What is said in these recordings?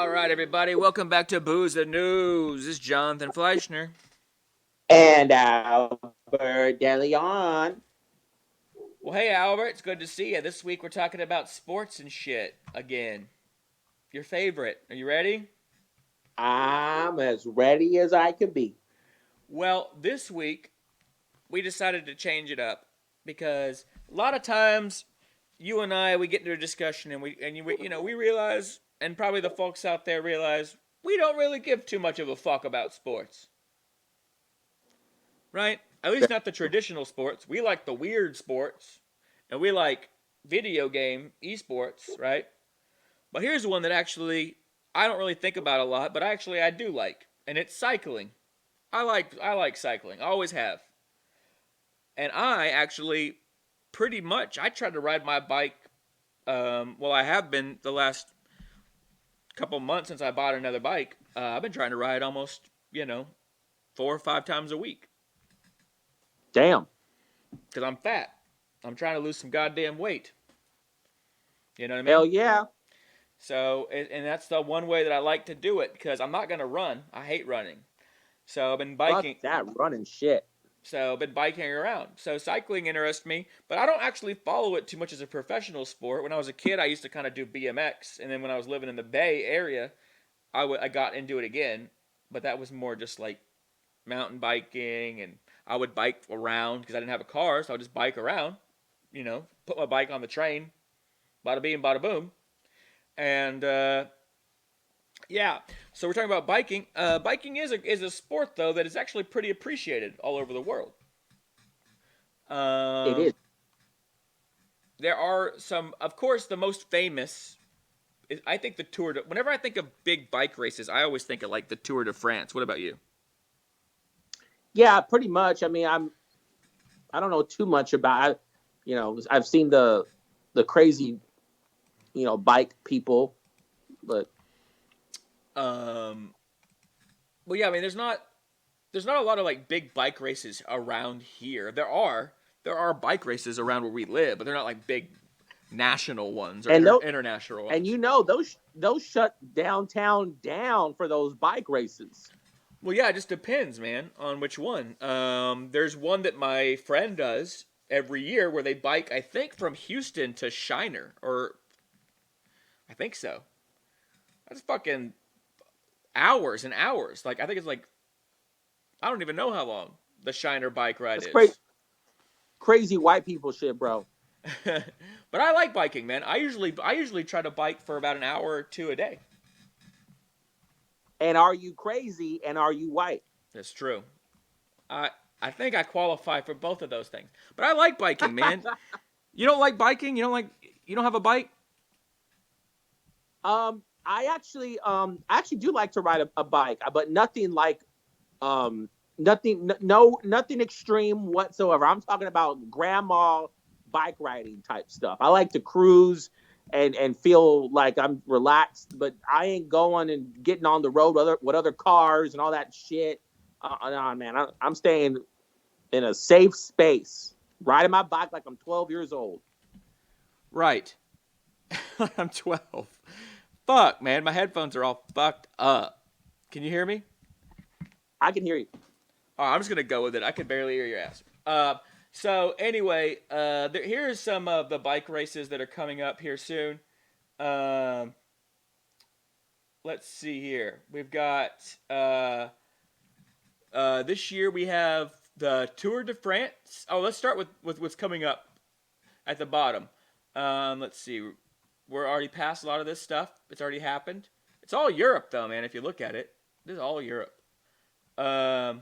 All right, everybody, welcome back to Booze and News. This is Jonathan Fleissner. And Albert Deleon. Well, hey, Albert, it's good to see you. This week we're talking about sports and shit again. Your favorite. Are you ready? I'm as ready as I can be. Well, this week we decided to change it up because a lot of times you and I we get into a discussion and we realize, and probably the folks out there realize, we don't really give too much of a fuck about sports, right? At least not the traditional sports. We like the weird sports, and we like video game esports, right? But here's one that actually I don't really think about a lot, but I do like, and it's cycling. I like cycling. I always have. And I actually pretty much I tried to ride my bike. Well, I have been the last couple months since I bought another bike. I've been trying to ride almost 4 or 5 times a week Damn. because I'm fat. I'm trying to lose some goddamn weight. You know what I Hell mean? yeah. So, and that's the one way that I like to do it because I'm not gonna run. I hate running. So I've been Fuck biking. that running shit. So I've been biking around. So cycling interests me, but I don't actually follow it too much as a professional sport. When I was a kid, I used to kind of do BMX, and then when I was living in the Bay Area, I got into it again. But that was more just like mountain biking, and I would bike around because I didn't have a car, so I would just bike around. Put my bike on the train, bada bing, bada boom, and yeah. So we're talking about biking. Biking is a sport though that is actually pretty appreciated all over the world. It Um, is. there are some, of course, the most famous. I think the Tour. Whenever I think of big bike races, I always think of like the Tour de France. What about you? Yeah, pretty much. I mean, I don't know too much about. I've seen the crazy, bike people, but Um, well, yeah. I mean, there's not a lot of like big bike races around here. There are bike races around where we live, but they're not like big national ones or and those international and ones. those shut downtown down for those bike races. Well, yeah, it just depends, man, on which one. There's one that my friend does every year where they bike, I think, from Houston to Shiner, or I think so. That's fucking hours and hours. Like, I think it's like, I don't even know how long the Shiner bike ride That's crazy, is. crazy white people shit, bro. But I like biking, man. I usually try to bike for about an hour or two a day. And are you crazy? And are you white? That's true. I I think I qualify for both of those things. But I like biking, man. You don't like biking? You don't have a bike? I actually do like to ride a bike, but nothing like nothing no nothing extreme whatsoever. I'm talking about grandma bike riding type stuff. I like to cruise and feel like I'm relaxed, but I ain't going and getting on the road with other cars and all that shit. Nah, man, I'm staying in a safe space, riding my bike like I'm 12 years old. Right. I'm 12. Fuck, man. My headphones are all fucked up. Can you hear me? I can hear you. Oh, I'm just gonna go with it. I can barely hear your ass. So anyway, here's some of the bike races that are coming up here soon. Um, let's see here. We've got this year we have the Tour de France. Oh, let's start with what's coming up at the bottom. Let's see. We're already past a lot of this stuff. It's already happened. It's all Europe though, man. If you look at it, this is all Europe. Um,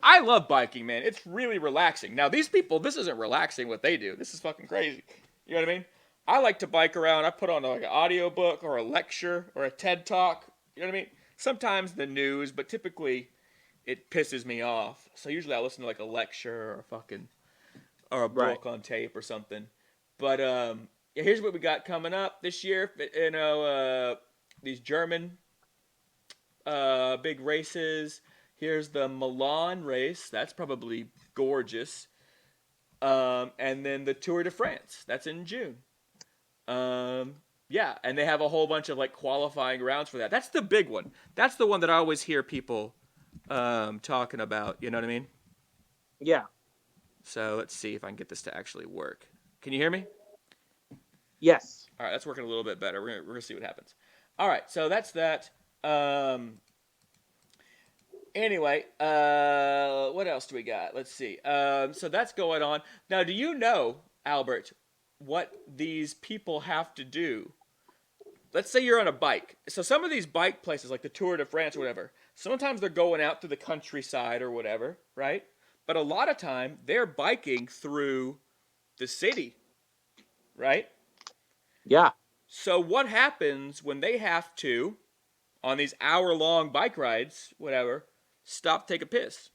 I love biking, man. It's really relaxing. Now these people, this isn't relaxing what they do. This is fucking crazy. You know what I mean? I like to bike around. I put on like an audio book or a lecture or a TED talk. You know what I mean? Sometimes the news, but typically it pisses me off. So usually I listen to like a lecture or a Right. book on tape or something. But yeah, here's what we got coming up this year. These German big races. Here's the Milan race. That's probably gorgeous. And then the Tour de France. That's in June. Um, Yeah, and they have a whole bunch of like qualifying rounds for that. That's the big one. That's the one that I always hear people talking about. You know what I mean? Yeah. So let's see if I can get this to actually work. Can you hear me? Yes. All right, that's working a little bit better. We're gonna see what happens. All right, so that's that. Anyway, what else do we got? Let's see. So that's going on now. Do you know, Albert, what these people have to do? Let's say you're on a bike. So some of these bike places, like the Tour de France or whatever, sometimes they're going out to the countryside or whatever, right? But a lot of time they're biking through the city, right? Yeah. So what happens when they have to, on these hour-long bike rides, whatever, stop, take a piss?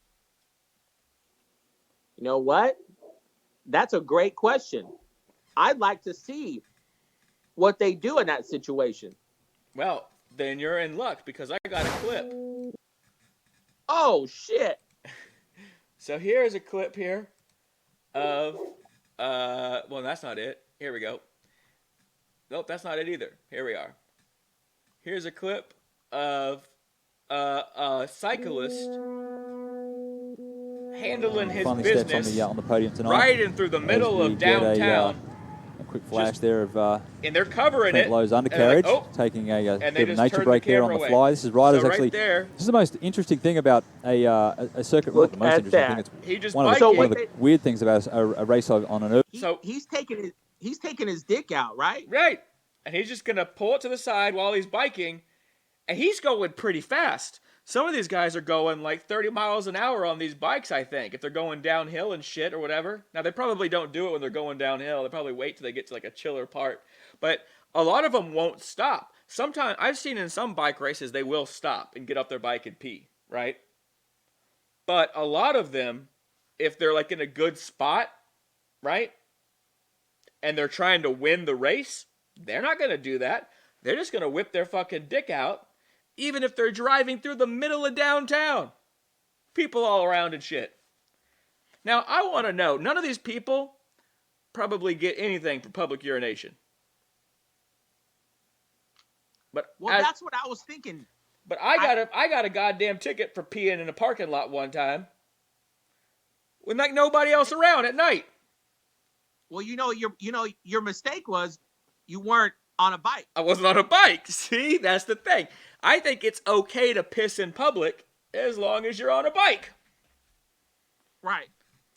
You know what? That's a great question. I'd like to see what they do in that situation. Well, then you're in luck because I got a clip. Oh shit. So here's a clip here of well, that's not it. Here we go. Nope, that's not it either. Here we are. Here's a clip of a cyclist handling his Finally business steps on the podium tonight. Riding through the middle of downtown. A quick flash there of and they're covering Trent it. Lowe's undercarriage, like, oh, taking a and bit of a nature break there on the fly. This is riders so actually. There, this is the most interesting thing about a circuit. Look the most at interesting that. thing. It's he just one of the weird things about a race on an. He's taking his dick out, right? Right, and he's just gonna pull it to the side while he's biking, and he's going pretty fast. Some of these guys are going like 30 miles an hour on these bikes, I think, if they're going downhill and shit or whatever. Now, they probably don't do it when they're going downhill. They probably wait till they get to like a chiller part. But a lot of them won't stop. Sometimes, I've seen in some bike races, they will stop and get off their bike and pee, right? But a lot of them, if they're like in a good spot, right? And they're trying to win the race, they're not going to do that. They're just going to whip their fucking dick out. Even if they're driving through the middle of downtown. People all around and shit. Now, I want to know, none of these people probably get anything for public urination. That's what I was thinking. But I got a goddamn ticket for peeing in a parking lot one time. With like nobody else around at night. Well, your mistake was you weren't on a bike. I wasn't on a bike. See, that's the thing. I think it's okay to piss in public as long as you're on a bike. Right.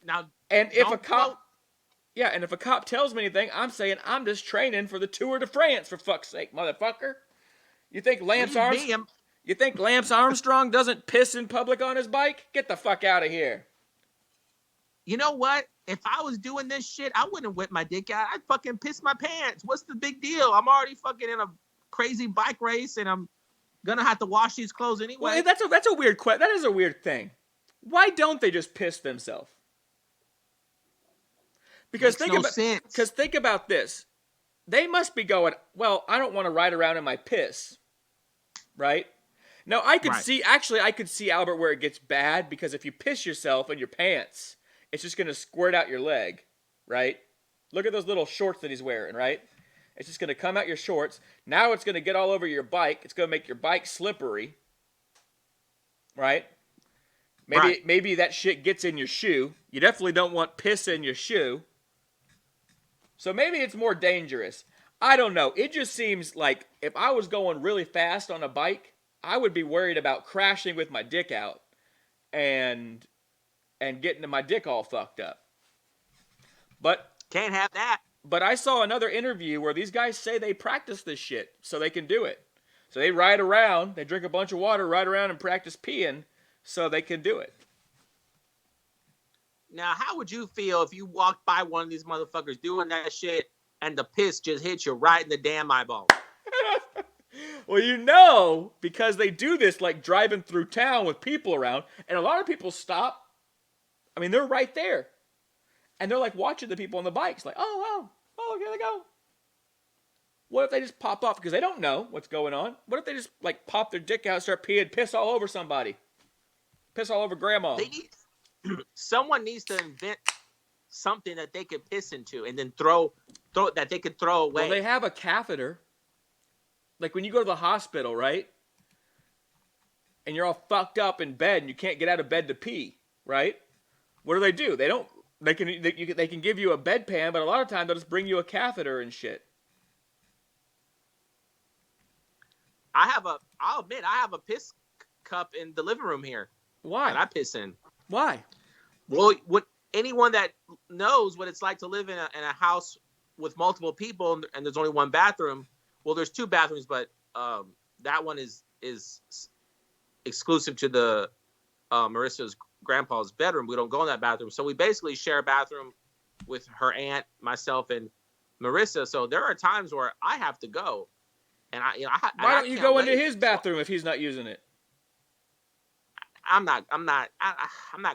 Now, and if a cop tells me anything, I'm saying I'm just training for the Tour de France, for fuck's sake, motherfucker. You think Lance Armstrong doesn't piss in public on his bike? Get the fuck out of here. You know what? If I was doing this shit, I wouldn't whip my dick out. I'd fucking piss my pants. What's the big deal? I'm already fucking in a crazy bike race, and I'm gonna have to wash these clothes anyway. Well, that's a weird question. That is a weird thing. Why don't they just piss themselves? Because think about this. They must be going, well, I don't want to ride around in my piss. Right? Now, I could see Albert where it gets bad, because if you piss yourself in your pants, it's just going to squirt out your leg, right? Look at those little shorts that he's wearing, right? It's just going to come out your shorts. Now it's going to get all over your bike. It's going to make your bike slippery, right? Maybe that shit gets in your shoe. You definitely don't want piss in your shoe. So maybe it's more dangerous. I don't know. It just seems like if I was going really fast on a bike, I would be worried about crashing with my dick out and getting my dick all fucked up. But can't have that. But I saw another interview where these guys say they practice this shit so they can do it. So they ride around, they drink a bunch of water, ride around and practice peeing so they can do it. Now, how would you feel if you walked by one of these motherfuckers doing that shit and the piss just hit you right in the damn eyeball? Well, because they do this like driving through town with people around, and a lot of people stop. I mean, they're right there. And they're like watching the people on the bikes, like, oh, here they go. What if they just pop off? Because they don't know what's going on. What if they just like pop their dick out, start peeing, piss all over somebody? Piss all over grandma. Someone needs to invent something that they could piss into and then throw that they could throw away. Well, they have a catheter. like when you go to the hospital, right? And you're all fucked up in bed and you can't get out of bed to pee, right? What do? They can give you a bedpan, but a lot of times they'll just bring you a catheter and shit. I'll admit, I have a piss cup in the living room here. Why? That I piss in. Why? Well, anyone that knows what it's like to live in a house with multiple people and there's only one bathroom. Well, there's 2 bathrooms, but that one is exclusive to the Marissa's grandpa's bedroom. We don't go in that bathroom, so we basically share a bathroom with her aunt, myself, and Marissa. So there are times where I have to go, and why don't you go into his bathroom if he's not using it? I'm not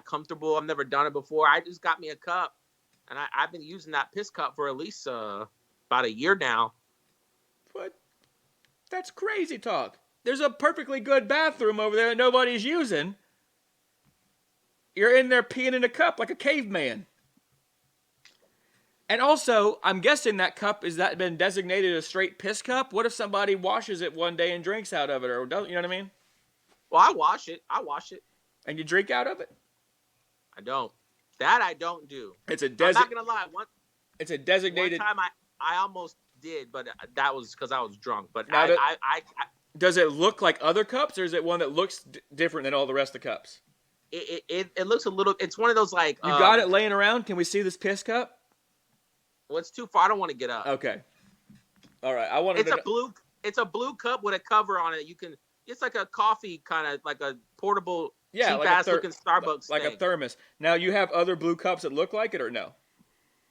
comfortable. I've never done it before. I just got me a cup, and I've been using that piss cup for at least about a year now. What? That's crazy talk. There's a perfectly good bathroom over there that nobody's using. You're in there peeing in a cup like a caveman. And also, I'm guessing that cup has that been designated a straight piss cup. What if somebody washes it one day and drinks out of it, or doesn't? You know what I mean? Well, I wash it. And you drink out of it? I don't. That I don't do. It's a I'm not gonna lie. It's a designated. One time I almost did, but that was because I was drunk. But now does it look like other cups, or is it one that looks different than all the rest of the cups? It looks a little. It's one of those like. You got it laying around. Can we see this piss cup? Well, it's too far. I don't want to get up. Okay. All right. I wanted. It's a blue cup with a cover on it. You can. It's like a coffee kind of like a portable, cheap ass looking Starbucks. Like thing. a thermos. Now you have other blue cups that look like it, or no?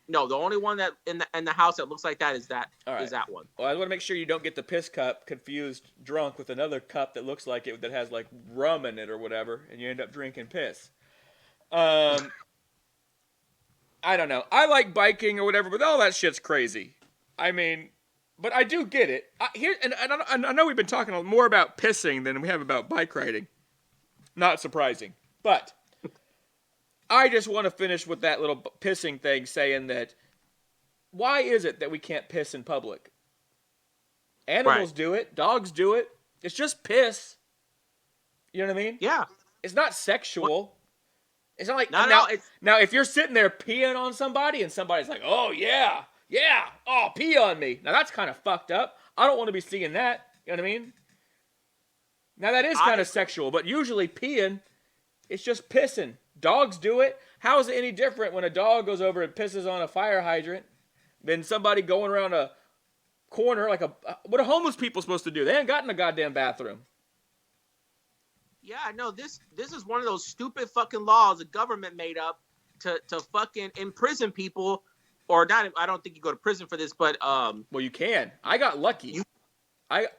No, the only one that in the house that looks like that is that is that one. Well, I want to make sure you don't get the piss cup confused drunk with another cup that looks like it that has like rum in it or whatever, and you end up drinking piss. I don't know. I like biking or whatever, but all that shit's crazy. I mean, but I do get it. I know we've been talking more about pissing than we have about bike riding. Not surprising, but. I just want to finish with that little pissing thing, saying that why is it that we can't piss in public? Animals do it. Dogs do it. It's just piss. You know what I mean? Yeah. It's not sexual. It's not like now if you're sitting there peeing on somebody and somebody's like, oh, yeah, oh, pee on me. Now, that's kind of fucked up. I don't want to be seeing that. You know what I mean? Now, that is kind of sexual, but usually peeing, it's just pissing. Dogs do it. How is it any different when a dog goes over and pisses on a fire hydrant than somebody going around a corner like what are homeless people supposed to do? They ain't got in a goddamn bathroom. Yeah, no, this is one of those stupid fucking laws the government made up to fucking imprison people, or not. I don't think you go to prison for this, but well, you can. I got lucky.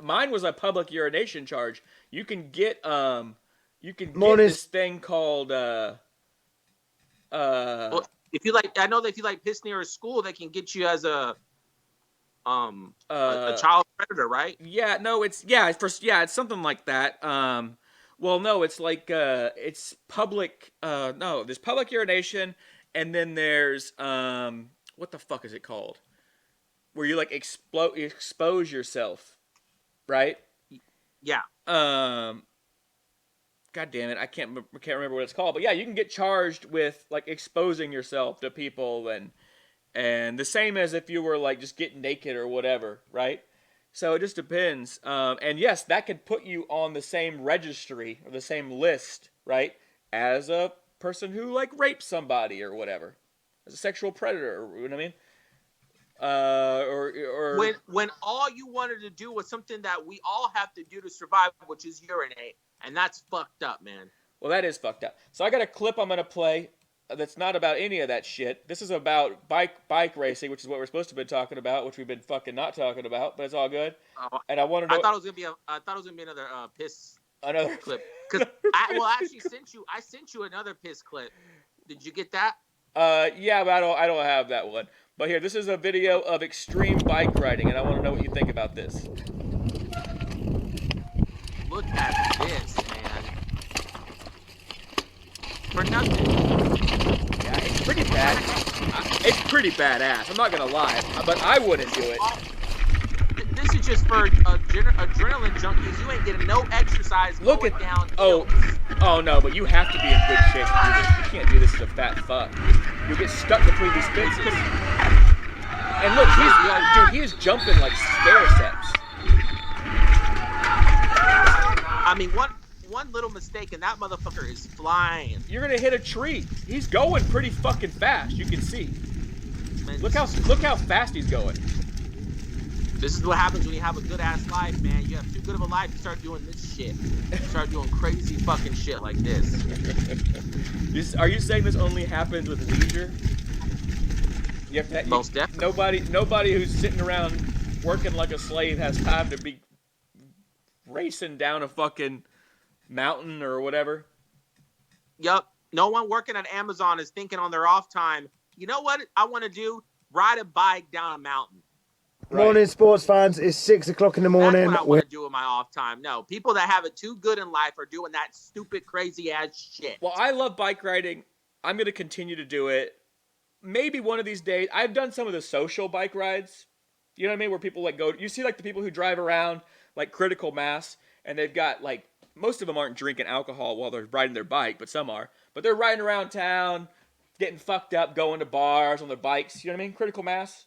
Mine was a public urination charge. You can get get this thing called well, if you like, I know that if you like piss near a school, they can get you as a child predator, right? Yeah, no, it's something like that. Well, no, it's like it's public. No, there's public urination, and then there's what the fuck is it called? Where you like expose yourself, right? Yeah. God damn it, I can't remember what it's called, but yeah, you can get charged with like exposing yourself to people and the same as if you were like just getting naked or whatever, right? So it just depends. And yes, that could put you on the same registry or the same list, right, as a person who like rapes somebody or whatever, as a sexual predator. You know what I mean? Or when all you wanted to do was something that we all have to do to survive, which is urinate. And that's fucked up, man. Well, that is fucked up. So I got a clip I'm going to play that's not about any of that shit. This is about bike racing, which is what we're supposed to be talking about, which we've been fucking not talking about, but it's all good. And I wanted to... I thought it was going to be another piss clip. Because I sent you another piss clip. Did you get that? Yeah, but I don't have that one. But here, this is a video of extreme bike riding, and I want to know what you think about this. Look at this, man. For nothing. Yeah, it's pretty bad. It's pretty badass. I'm not gonna lie, but I wouldn't do it. this is just for adrenaline junkies. You ain't getting no exercise Look going at down oh hills. oh no, but you have to be in good shape to do this. You can't do this as a fat fuck. You'll get stuck between these fences. And look, he is jumping like stair steps. I mean, one little mistake and that motherfucker is flying. You're gonna hit a tree. He's going pretty fucking fast. You can see. Man, Look how fast he's going. this is what happens when you have a good ass life, man. You have too good of a life. You start doing this shit. You start doing crazy fucking shit like this. Are you saying this only happens with leisure? You have to, Most definitely. Nobody who's sitting around working like a slave has time to be racing down a fucking mountain or whatever. Yup. No one working at Amazon is thinking on their off time, you know what I want to do? Ride a bike down a mountain. Right. Morning, sports fans. It's 6 o'clock in the morning. That's what I want to do with my off time. No, people that have it too good in life are doing that stupid, crazy ass shit. Well, I love bike riding. I'm going to continue to do it. Maybe one of these days. I've done some of the social bike rides. You know what I mean? Where people like go. You see like the people who drive around like critical mass, and they've got like most of them aren't drinking alcohol while they're riding their bike, but some are. But they're riding around town, getting fucked up, going to bars on their bikes. You know what I mean? Critical mass.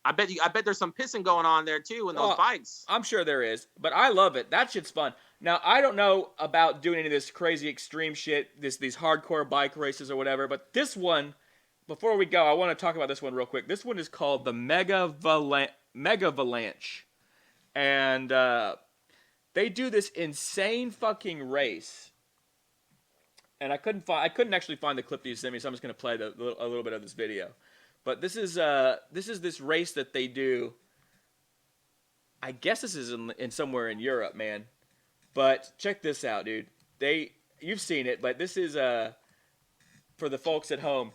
I bet there's some pissing going on there too in those bikes. I'm sure there is, but I love it. That shit's fun. Now, I don't know about doing any of this crazy extreme shit, these hardcore bike races or whatever, but this one, before we go, I want to talk about this one real quick. This one is called the Mega Valanche. And they do this insane fucking race. And I couldn't actually find the clip that you sent me, so I'm just going to play a little bit of this video. But this is this race that they do. I guess this is in somewhere in Europe, man. But check this out, dude. You've seen it, but this is for the folks at home.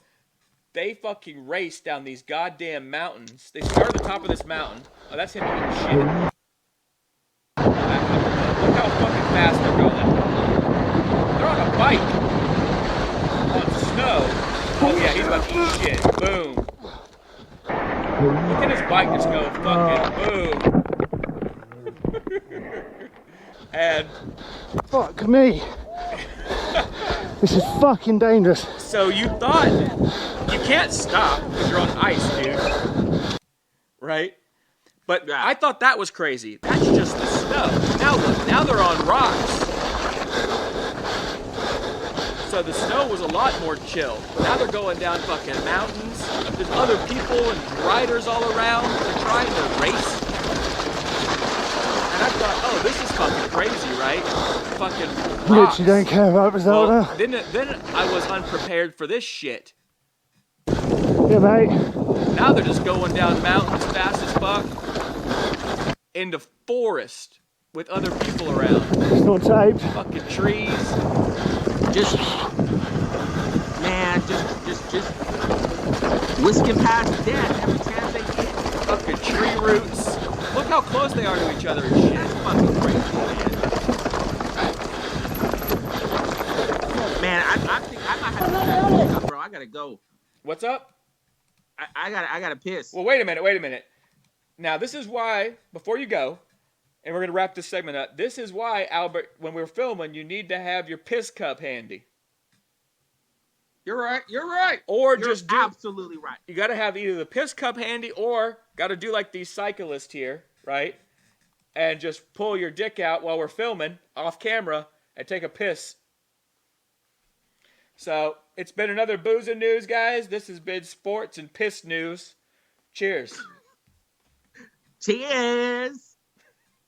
They fucking race down these goddamn mountains. They start at the top of this mountain. Oh, that's him eating shit. Look how fucking fast they're going. They're on a bike. On snow. Oh yeah, he's about to eat shit. Boom. Look at his bike just go fucking boom. And Fuck me. This is fucking dangerous. so you thought you can't stop because you're on ice, dude. Right? But Yeah. I thought that was crazy. That's just the snow. Now look, now they're on rocks. So the snow was a lot more chill. Now they're going down fucking mountains. There's other people and riders all around. They're trying to race. And I thought, oh, this is fucking crazy, right? Fucking rocks. Literally don't care about result Well, now. then I was unprepared for this shit. Yeah, mate. Now they're just going down mountains fast as fuck into forest with other people around. It's not taped. Fucking trees. Just whisking past death every chance they get. Fucking tree roots. Look how close they are to each other and shit. That's fucking crazy, man. I think I might have to pick up, bro. I gotta go. What's up? I gotta piss. Well, wait a minute. Now, this is why, before you go, and we're going to wrap this segment up, this is why, Albert, when we're filming, you need to have your piss cup handy. You're right. Or You're just do... absolutely right. You got to have either the piss cup handy or got to do like these cyclists here, right? And just pull your dick out while we're filming off camera and take a piss. So, it's been another Booze and News, guys. This has been Sports and Piss News. Cheers. Cheers.